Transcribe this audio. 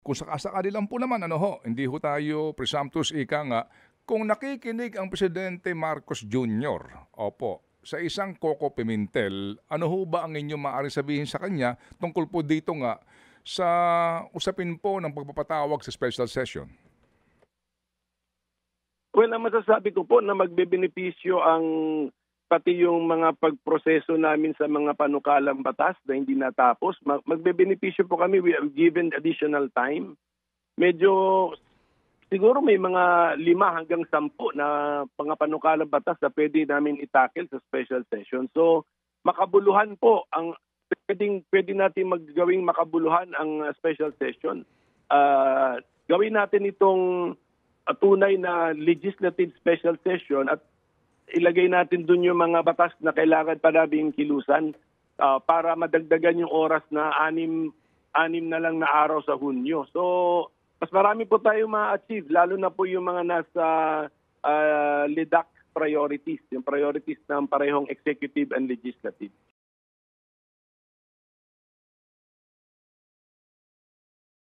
kung sakasakali lang po naman, ano ho, hindi ho tayo presumptuous, ika nga, kung nakikinig ang Presidente Marcos Jr., opo, sa isang Coco Pimentel, ano ho ba ang inyong maaaring sabihin sa kanya tungkol po dito nga sa usapin po ng pagpapatawag sa special session? Well, ang masasabi ko po na magbebenepisyo ang pati yung mga pagproseso namin sa mga panukalang batas na hindi natapos. Magbebenepisyo po kami. We are given additional time. Medyo siguro may mga 5 hanggang 10 na mga panukalang batas na pwede namin itackle sa special session. So makabuluhan po ang pwede natin maggawing makabuluhan ang special session. Gawin natin itong tunay na legislative special session at ilagay natin dun yung mga batas na kailangan pa naming kilusan para madagdagan yung oras na anim na lang na araw sa Hunyo. So, mas marami po tayo ma-achieve, lalo na po yung mga nasa LEDAC priorities, yung priorities ng parehong executive and legislative.